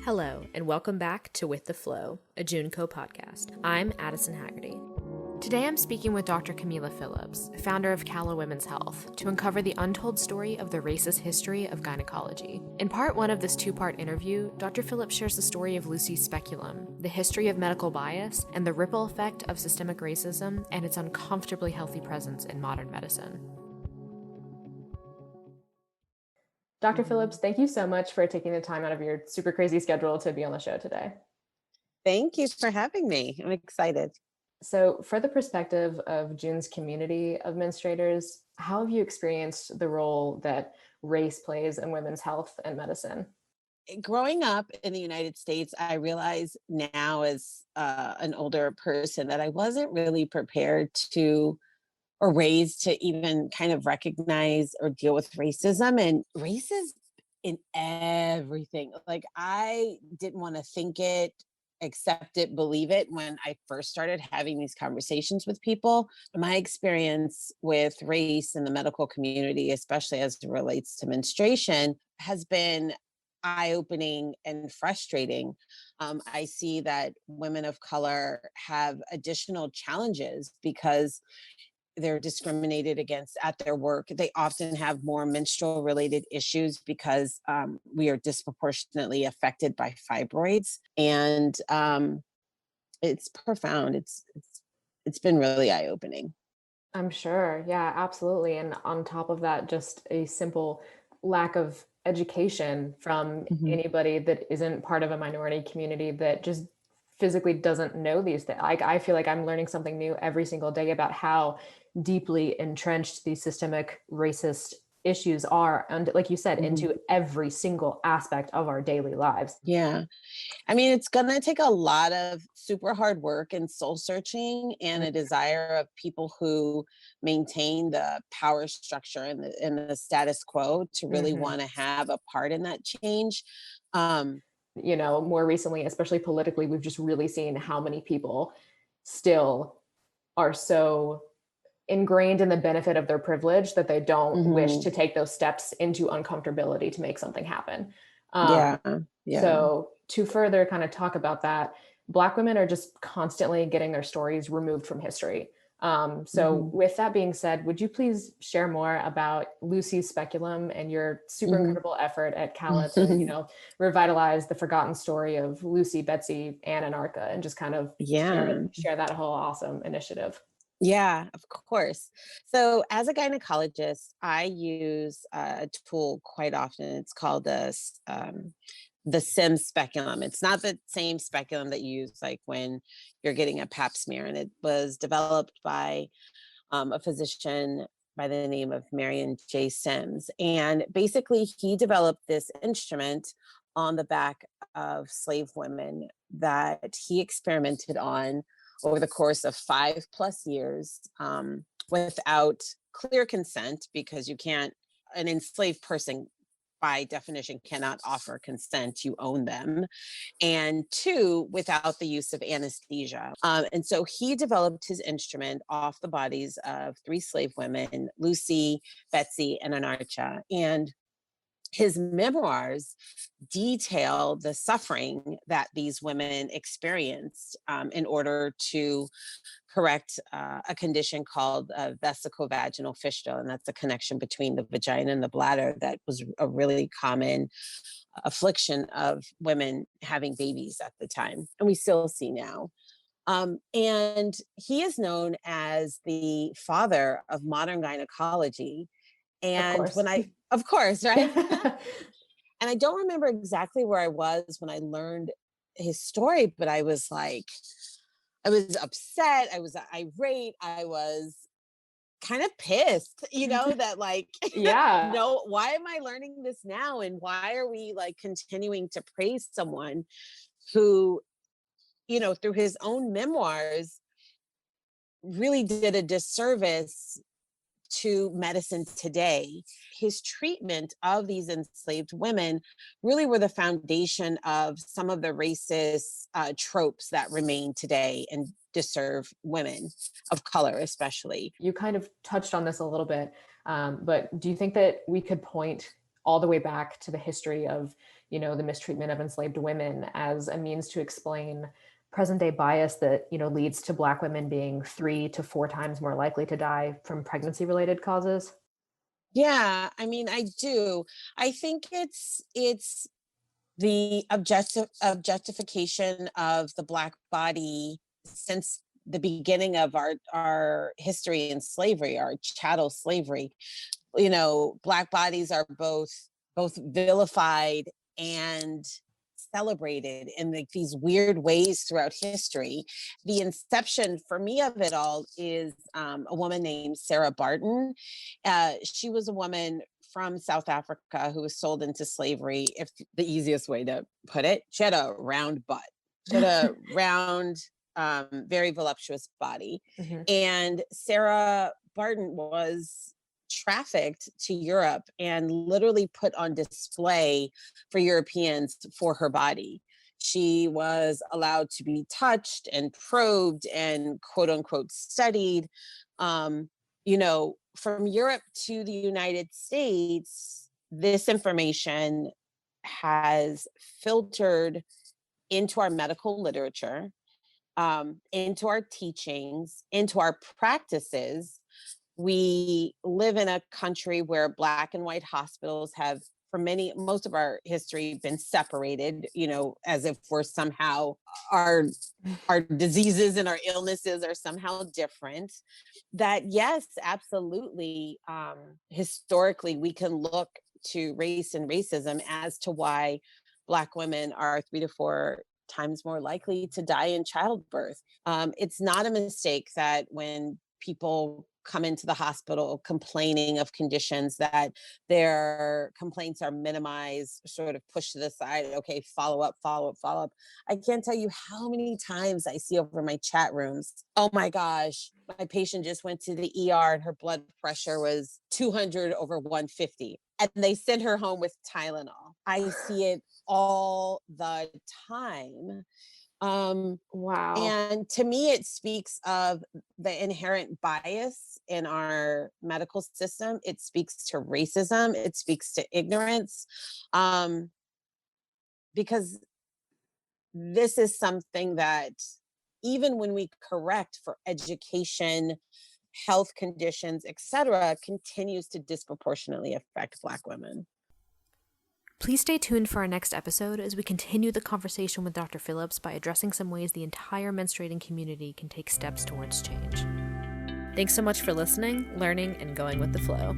Hello, and welcome back to With the Flow, a Junco podcast. I'm Addison Haggerty. Today I'm speaking with Dr. Kameelah Phillips, founder of Calla Women's Health, to uncover the untold story of the racist history of gynecology. In part one of this two-part interview, Dr. Phillips shares the story of Sims Speculum, the history of medical bias, and the ripple effect of systemic racism and its uncomfortably healthy presence in modern medicine. Dr. Phillips, thank you so much for taking the time out of your super crazy schedule to be on the show today. Thank you for having me. I'm excited. So for the perspective of June's community of menstruators, how have you experienced the role that race plays in women's health and medicine? Growing up in the United States, I realize now as an older person that I wasn't really prepared to or raised to even kind of recognize or deal with racism. And race is in everything. Like I didn't want to think it, accept it, believe it when I first started having these conversations with people. My experience with race in the medical community, especially as it relates to menstruation, has been eye-opening and frustrating. I see that women of color have additional challenges because they're discriminated against at their work. They often have more menstrual related issues because we are disproportionately affected by fibroids. And it's profound. It's been really eye-opening. I'm sure. Yeah, absolutely. And on top of that, just a simple lack of education from anybody that isn't part of a minority community that just physically doesn't know these things. Like I feel like I'm learning something new every single day about how deeply entrenched these systemic racist issues are, and like you said, into every single aspect of our daily lives. Yeah. I mean, it's going to take a lot of super hard work and soul searching and a desire of people who maintain the power structure and the status quo to really want to have a part in that change. You know, more recently, especially politically, we've just really seen how many people still are so ingrained in the benefit of their privilege that they don't wish to take those steps into uncomfortability to make something happen. So to further kind of talk about that, Black women are just constantly getting their stories removed from history. With that being said, would you please share more about Sims Speculum and your super incredible effort at Calla to, revitalize the forgotten story of Lucy, Betsy, Anne, and Arca, and just kind of share that whole awesome initiative? Yeah, of course. So as a gynecologist, I use a tool quite often. It's called the Sims Speculum. It's not the same speculum that you use like when you're getting a pap smear. And it was developed by a physician by the name of Marion J. Sims. And basically he developed this instrument on the back of slave women that he experimented on over the course of 5+ years without clear consent, because you can't, an enslaved person by definition cannot offer consent, you own them, and 2, without the use of anesthesia. And so he developed his instrument off the bodies of 3 slave women, Lucy, Betsy, and Anarcha. And his memoirs detail the suffering that these women experienced in order to correct a condition called vesicovaginal fistula. And that's a connection between the vagina and the bladder that was a really common affliction of women having babies at the time. And we still see now. And he is known as the father of modern gynecology. And of course, right? And I don't remember exactly where I was when I learned his story, but I was upset. I was irate. I was kind of pissed, that no, why am I learning this now? And why are we continuing to praise someone who, through his own memoirs really did a disservice to medicine today? His treatment of these enslaved women really were the foundation of some of the racist tropes that remain today and disserve women of color, especially. You kind of touched on this a little bit, but do you think that we could point all the way back to the history of the mistreatment of enslaved women as a means to explain present day bias that, leads to Black women being 3 to 4 times more likely to die from pregnancy related causes? Yeah, I mean, I do. I think it's the objectification of the Black body since the beginning of our history in slavery, our chattel slavery. Black bodies are both vilified and celebrated in these weird ways throughout history. The inception for me of it all is a woman named Sarah Barton. She was a woman from South Africa who was sold into slavery, if the easiest way to put it. She had a round butt. She had a round, very voluptuous body. Mm-hmm. And Sarah Barton was trafficked to Europe and literally put on display for Europeans for her body. She was allowed to be touched and probed and quote unquote studied. From Europe to the United States, this information has filtered into our medical literature, into our teachings, into our practices. We live in a country where Black and white hospitals have, for most of our history, been separated, as if we're somehow, our diseases and our illnesses are somehow different. That, yes, absolutely, historically, we can look to race and racism as to why Black women are 3 to 4 times more likely to die in childbirth. It's not a mistake that when people come into the hospital complaining of conditions, that their complaints are minimized, sort of pushed to the side. Okay, follow up. I can't tell you how many times I see over my chat rooms, oh my gosh, my patient just went to the ER and her blood pressure was 200 over 150. And they send her home with Tylenol. I see it all the time. Wow. And to me, it speaks of the inherent bias in our medical system. It speaks to racism. It speaks to ignorance. Because this is something that, even when we correct for education, health conditions, etc., continues to disproportionately affect Black women. Please stay tuned for our next episode as we continue the conversation with Dr. Phillips by addressing some ways the entire menstruating community can take steps towards change. Thanks so much for listening, learning, and going with the flow.